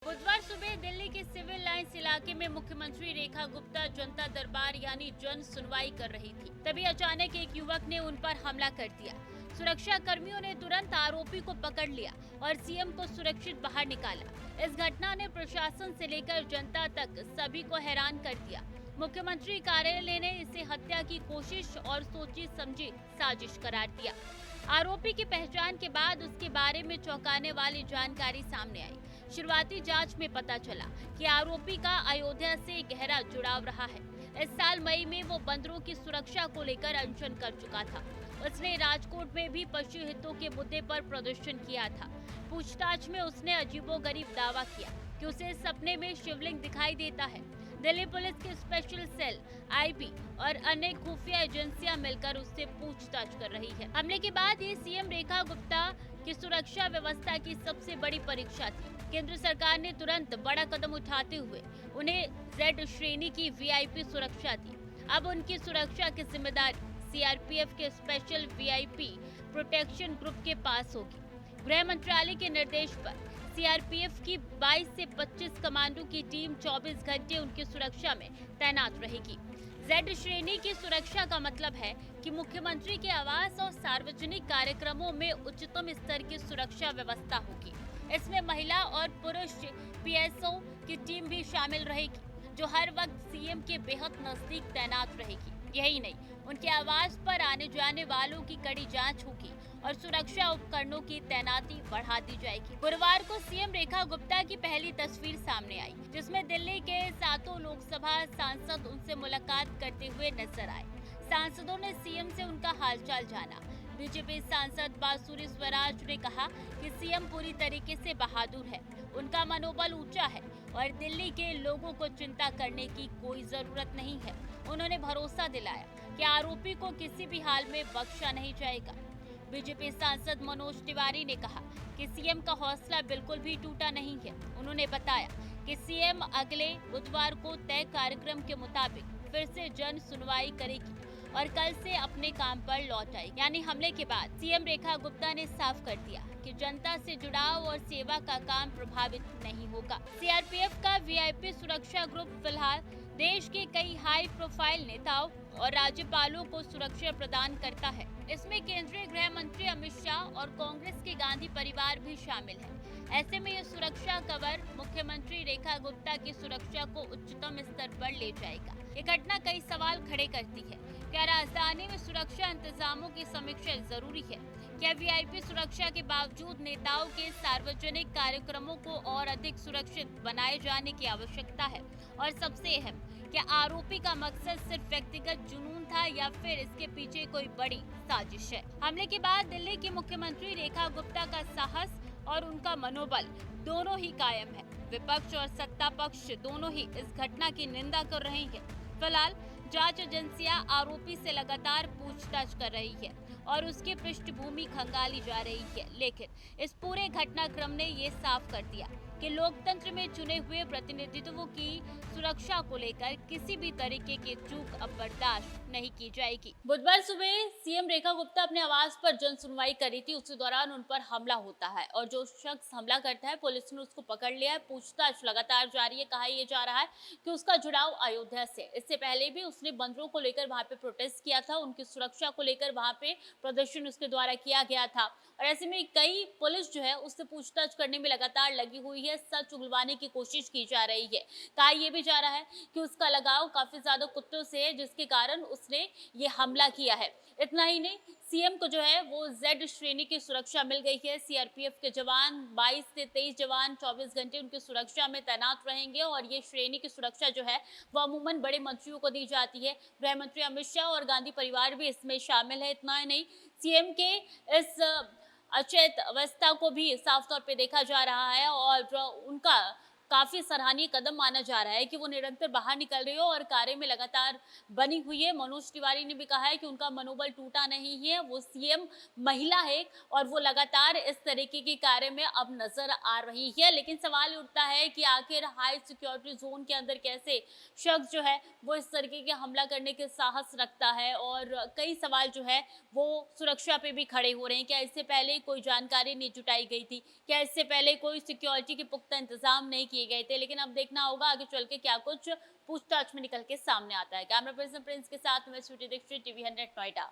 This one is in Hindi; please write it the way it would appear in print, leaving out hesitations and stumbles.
बुधवार सुबह दिल्ली के सिविल लाइंस इलाके में मुख्यमंत्री रेखा गुप्ता जनता दरबार यानी जन सुनवाई कर रही थी। तभी अचानक एक युवक ने उन पर हमला कर दिया। सुरक्षा कर्मियों ने तुरंत आरोपी को पकड़ लिया और सीएम को सुरक्षित बाहर निकाला। इस घटना ने प्रशासन से लेकर जनता तक सभी को हैरान कर दिया। मुख्यमंत्री कार्यालय ने इसे हत्या की कोशिश और सोची समझी साजिश करार दिया। आरोपी की पहचान के बाद उसके बारे में चौंकाने वाली जानकारी सामने आई। शुरुआती जांच में पता चला कि आरोपी का अयोध्या से गहरा जुड़ाव रहा है। इस साल मई में वो बंदरों की सुरक्षा को लेकर अनशन कर चुका था। उसने राजकोट में भी पशु हितों के मुद्दे पर प्रदर्शन किया था। पूछताछ में उसने अजीबोगरीब दावा किया कि उसे सपने में शिवलिंग दिखाई देता है। दिल्ली पुलिस के स्पेशल सेल, आईबी और अन्य खुफिया एजेंसियां मिलकर उससे पूछताछ कर रही है। हमले के बाद ये सीएम रेखा गुप्ता की सुरक्षा व्यवस्था की सबसे बड़ी परीक्षा थी। केंद्र सरकार ने तुरंत बड़ा कदम उठाते हुए उन्हें जेड श्रेणी की वीआईपी सुरक्षा दी। अब उनकी सुरक्षा की जिम्मेदारी सीआरपीएफ के स्पेशल वीआईपी प्रोटेक्शन ग्रुप के पास होगी। गृह मंत्रालय के निर्देश पर सीआरपीएफ की 22 से 25 कमांडो की टीम 24 घंटे उनकी सुरक्षा में तैनात रहेगी। जेड श्रेणी की सुरक्षा का मतलब है कि मुख्यमंत्री के आवास और सार्वजनिक कार्यक्रमों में उच्चतम स्तर की सुरक्षा व्यवस्था होगी। इसमें महिला और पुरुष पीएसओ की टीम भी शामिल रहेगी, जो हर वक्त सीएम के बेहद नजदीक तैनात रहेगी। यही नहीं, उनके आवास पर आने जाने वालों की कड़ी जांच होगी और सुरक्षा उपकरणों की तैनाती बढ़ा दी जाएगी। गुरुवार को सीएम रेखा गुप्ता की पहली तस्वीर सामने आई, जिसमें दिल्ली के 7 लोकसभा सांसद उनसे मुलाकात करते हुए नजर आए। सांसदों ने सीएम से उनका हालचाल जाना। बीजेपी सांसद बांसुरी स्वराज ने कहा कि सीएम पूरी तरीके से बहादुर है, उनका मनोबल ऊंचा है और दिल्ली के लोगों को चिंता करने की कोई जरूरत नहीं है। उन्होंने भरोसा दिलाया कि आरोपी को किसी भी हाल में बख्शा नहीं जाएगा। बीजेपी सांसद मनोज तिवारी ने कहा कि सीएम का हौसला बिल्कुल भी टूटा नहीं है। उन्होंने बताया कि सीएम अगले बुधवार को तय कार्यक्रम के मुताबिक फिर से जन सुनवाई करेगी और कल से अपने काम पर लौट आएगी। यानी हमले के बाद सीएम रेखा गुप्ता ने साफ कर दिया कि जनता से जुड़ाव और सेवा का काम प्रभावित नहीं होगा। सीआरपीएफ का वीआईपी सुरक्षा ग्रुप फिलहाल देश के कई हाई प्रोफाइल नेताओं और राज्यपालों को सुरक्षा प्रदान करता है। इसमें केंद्रीय गृह मंत्री अमित शाह और कांग्रेस के गांधी परिवार भी शामिल है। ऐसे में ये सुरक्षा कवर मुख्यमंत्री रेखा गुप्ता की सुरक्षा को उच्चतम स्तर पर ले जाएगा। ये घटना कई सवाल खड़े करती है। क्या राजधानी में सुरक्षा इंतजामों की समीक्षा जरूरी है? क्या वीआईपी सुरक्षा के बावजूद नेताओं के सार्वजनिक कार्यक्रमों को और अधिक सुरक्षित बनाए जाने की आवश्यकता है? और सबसे अहम, क्या आरोपी का मकसद सिर्फ व्यक्तिगत जुनून था या फिर इसके पीछे कोई बड़ी साजिश है? हमले के बाद दिल्ली की मुख्यमंत्री रेखा गुप्ता का साहस और उनका मनोबल दोनों ही कायम है। विपक्ष और सत्ता पक्ष दोनों ही इस घटना की निंदा कर रहे हैं। फिलहाल जांच एजेंसियां आरोपी से लगातार पूछताछ कर रही है और उसकी पृष्ठभूमि खंगाली जा रही है। लेकिन इस पूरे घटनाक्रम ने ये साफ कर दिया कि लोकतंत्र में चुने हुए प्रतिनिधित्व की सुरक्षा को लेकर किसी भी तरीके की चूक अब बर्दाश्त नहीं की जाएगी। बुधवार सुबह सीएम रेखा गुप्ता अपने आवास पर जन सुनवाई करी थी। उसी दौरान उन पर हमला होता है और जो शख्स हमला करता है पुलिस ने उसको पकड़ लिया है। पूछताछ लगातार जारी है। कहा यह जा रहा है कि उसका जुड़ाव अयोध्या से। इससे पहले भी उसने बंदरों को लेकर वहां पे प्रोटेस्ट किया था, उनकी सुरक्षा को लेकर वहां पे प्रदर्शन उसके द्वारा किया गया था और ऐसे में कई पुलिस जो है उससे पूछताछ करने में लगातार लगी हुई है। सच उगलवाने की कोशिश की जा रही है। कहा यह भी जा रहा है कि उसका लगाव काफी ज्यादा कुत्तों से है, जिसके कारण उसने ये हमला किया है। इतना ही नहीं, सीएम को जो है वो जेड श्रेणी की सुरक्षा मिल गई है। सीआरपीएफ के जवान 22 से 23 जवान 24 घंटे उनकी सुरक्षा में तैनात रहेंगे और ये श्रेणी की सुरक्षा जो है वो अमूमन बड़े मंत्रियों को दी जाती है। गृह मंत्री अमित शाह और गांधी परिवार भी इसमें शामिल है। इतना ही नहीं, सीएम के इस अचेत अवस्था को भी साफ तौर पे देखा जा रहा है और उनका काफी सराहनीय कदम माना जा रहा है कि वो निरंतर बाहर निकल रही हो और कार्य में लगातार बनी हुई है। मनोज तिवारी ने भी कहा है कि उनका मनोबल टूटा नहीं है, वो सीएम महिला है और वो लगातार इस तरीके के कार्य में अब नजर आ रही है। लेकिन सवाल उठता है कि आखिर हाई सिक्योरिटी जोन के अंदर कैसे शख्स जो है वो इस तरीके के हमला करने के साहस रखता है, और कई सवाल जो है वो सुरक्षा पे भी खड़े हो रहे हैं। क्या इससे पहले कोई जानकारी नहीं जुटाई गई थी? क्या इससे पहले कोई सिक्योरिटी के पुख्ता इंतजाम नहीं किए गए थे? लेकिन अब देखना होगा आगे चल के क्या कुछ पूछताछ में निकल के सामने आता है। कैमरा पर्सन प्रिंस के साथ मैं श्रुति दीक्षित, टीवी 100 नोएडा।